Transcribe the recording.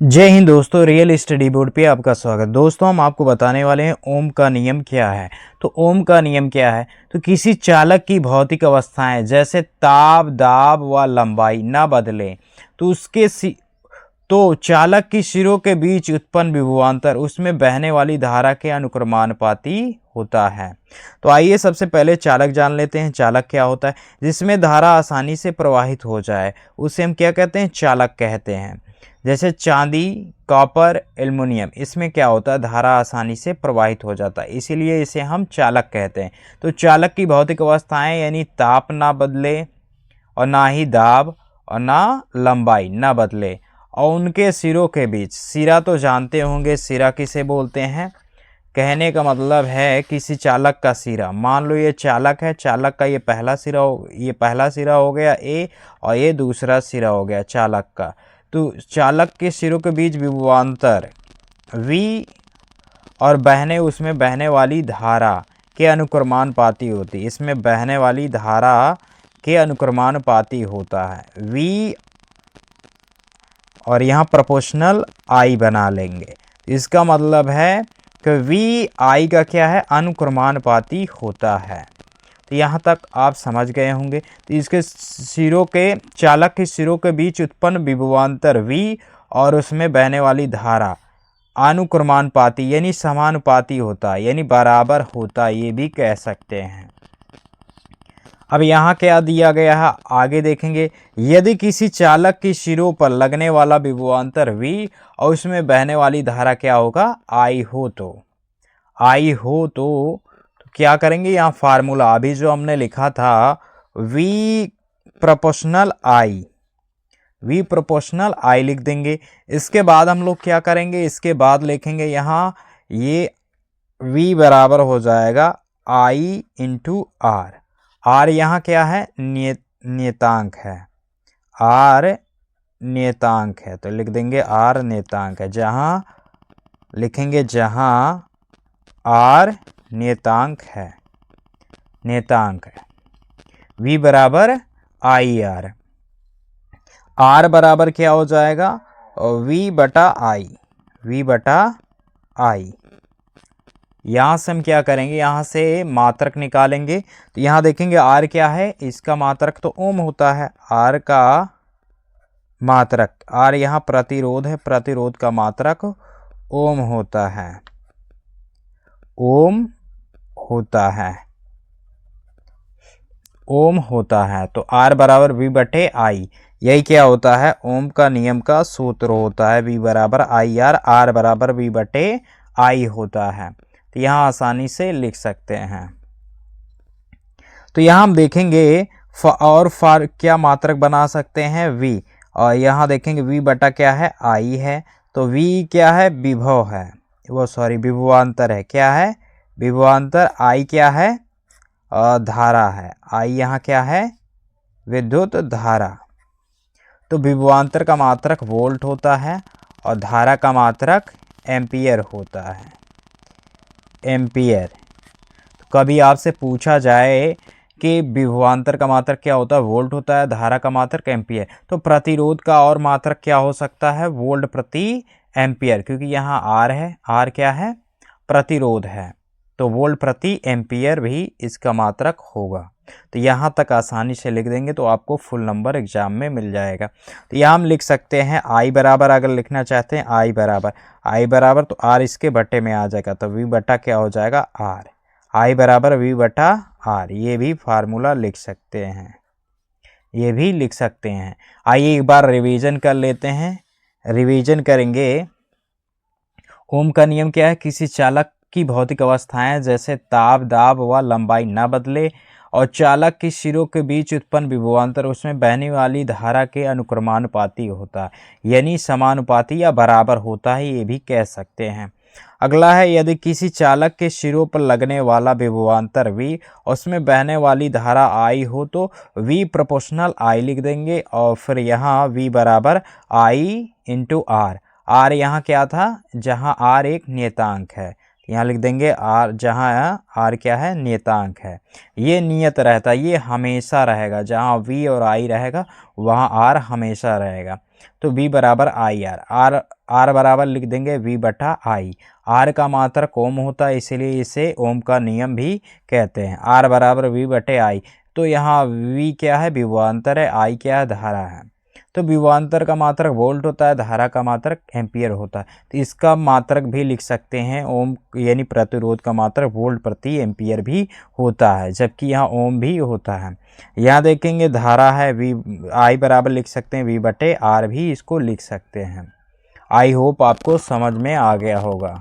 जय हिंद दोस्तों, real study board पे आपका स्वागत। दोस्तों, हम आपको बताने वाले हैं ओम का नियम क्या है। तो ओम का नियम क्या है? तो किसी चालक की भौतिक अवस्थाएं जैसे ताप, दाब व लंबाई न बदलें तो तो चालक की सिरों के बीच उत्पन्न विभवांतर उसमें बहने वाली धारा के अनुक्रमानुपाती होता है। तो आइए सबसे पहले चालक जान लेते हैं। चालक क्या होता है? जिसमें धारा आसानी से प्रवाहित हो जाए उसे हम क्या कहते हैं? चालक कहते हैं। जैसे चांदी, कॉपर, एल्युमिनियम, इसमें क्या होता है? धारा आसानी से प्रवाहित हो जाता है, इसीलिए इसे हम चालक कहते हैं। तो चालक की भौतिक अवस्थाएं यानी ताप ना बदले और ना ही दाब और ना लंबाई ना बदले, और उनके सिरों के बीच, सिरा तो जानते होंगे, सिरा किसे बोलते हैं? कहने का मतलब है किसी चालक का सिरा। मान लो ये चालक है, चालक का ये पहला सिरा हो गया ए, और ये दूसरा सिरा हो गया चालक का। तो चालक के सिरों के बीच विभवांतर V और उसमें बहने वाली धारा के अनुक्रमानुपाती होती है। इसमें बहने वाली धारा के अनुक्रमानुपाती होता है V, और यहाँ प्रोपोर्शनल I बना लेंगे। इसका मतलब है कि V I का क्या है? अनुक्रमानुपाती होता है। तो यहाँ तक आप समझ गए होंगे। तो इसके चालक के सिरों के बीच उत्पन्न विभवांतर V और उसमें बहने वाली धारा अनुक्रमानुपाती यानी समानुपाती होता है, यानी बराबर होता है, ये भी कह सकते हैं। अब यहाँ क्या दिया गया है आगे देखेंगे। यदि किसी चालक की सिरों पर लगने वाला विभवांतर V और उसमें बहने वाली धारा क्या होगा? I हो तो क्या करेंगे? यहाँ फार्मूला अभी जो हमने लिखा था V प्रोपोर्शनल I लिख देंगे। इसके बाद हम लोग क्या करेंगे? इसके बाद लिखेंगे यहाँ ये V बराबर हो जाएगा I इंटू R। R यहाँ क्या है? नियतांक है। R नियतांक है, तो लिख देंगे R नियतांक है। जहाँ लिखेंगे जहाँ R नियतांक है, V बराबर IR। R बराबर क्या हो जाएगा? V बटा I। यहाँ से हम क्या करेंगे? यहाँ से मात्रक निकालेंगे। तो यहाँ देखेंगे R क्या है? इसका मात्रक तो ओम होता है। R का मात्रक, R यहाँ प्रतिरोध है, प्रतिरोध का मात्रक ओम होता है, ओम होता है। तो R बराबर V बटे I, यही क्या होता है? ओम का नियम का सूत्र होता है। V बराबर IR, R बराबर V बटे I होता है। तो यहाँ आसानी से लिख सकते हैं। तो यहाँ हम देखेंगे क्या मात्रक बना सकते हैं? V, और यहाँ देखेंगे V बटा क्या है? I है। तो V क्या है? विभव है, विभवांतर है। क्या है? विभवांतर। I क्या है? धारा है। I यहाँ क्या है? विद्युत धारा। तो विभवांतर का मात्रक वोल्ट होता है और धारा का मात्रक एम्पियर होता है, एम्पियर। तो कभी आपसे पूछा जाए कि विभवांतर का मात्रक क्या होता है? वोल्ट होता है, धारा का मात्रक एम्पियर। तो प्रतिरोध का और मात्रक क्या हो सकता है? वोल्ट प्रति एम्पियर, क्योंकि यहाँ R है। R क्या है? प्रतिरोध है, तो वोल्ट प्रति एम्पियर भी इसका मात्रक होगा। तो यहाँ तक आसानी से लिख देंगे तो आपको फुल नंबर एग्जाम में मिल जाएगा। तो यहाँ हम लिख सकते हैं I बराबर, अगर लिखना चाहते हैं I बराबर तो R इसके बटे में आ जाएगा, तो V बटा क्या हो जाएगा? R। I बराबर V बटा R, ये भी फार्मूला लिख सकते हैं, ये भी लिख सकते हैं। आइए एक बार रिवीजन कर लेते हैं। रिवीजन करेंगे। ओम का नियम क्या है? किसी चालक की भौतिक अवस्थाएं जैसे ताप, दाब व लंबाई न बदले, और चालक की सिरों के बीच उत्पन्न विभवांतर उसमें बहने वाली धारा के अनुक्रमानुपाती होता है, यानी समानुपाती या बराबर होता है, ये भी कह सकते हैं। अगला है, यदि किसी चालक के सिरों पर लगने वाला विभवांतर V और उसमें बहने वाली धारा I हो तो V प्रोपोर्शनल I लिख देंगे, और फिर यहाँ V बराबर I इंटू R। R यहाँ क्या था? जहाँ R एक नियतांक है, यहाँ लिख देंगे R, जहाँ R क्या है? नियतांक है। ये नियत रहता है, ये हमेशा रहेगा। जहाँ V और I रहेगा वहाँ R हमेशा रहेगा। तो V बराबर आई आर बराबर लिख देंगे V बटा आई। आर का मात्रक ओम होता है, इसीलिए इसे ओम का नियम भी कहते हैं। आर बराबर V बटे आई। तो यहाँ V क्या है, विभवांतर है, आई क्या है, धारा है। तो विभवांतर का मात्रक वोल्ट होता है, धारा का मात्रक एम्पियर होता है। तो इसका मात्रक भी लिख सकते हैं ओम, यानी प्रतिरोध का मात्रक वोल्ट प्रति एम्पियर भी होता है, जबकि यहाँ ओम भी होता है। यहाँ देखेंगे धारा है V, आई बराबर लिख सकते हैं V बटे आर भी इसको लिख सकते हैं। आई होप आपको समझ में आ गया होगा।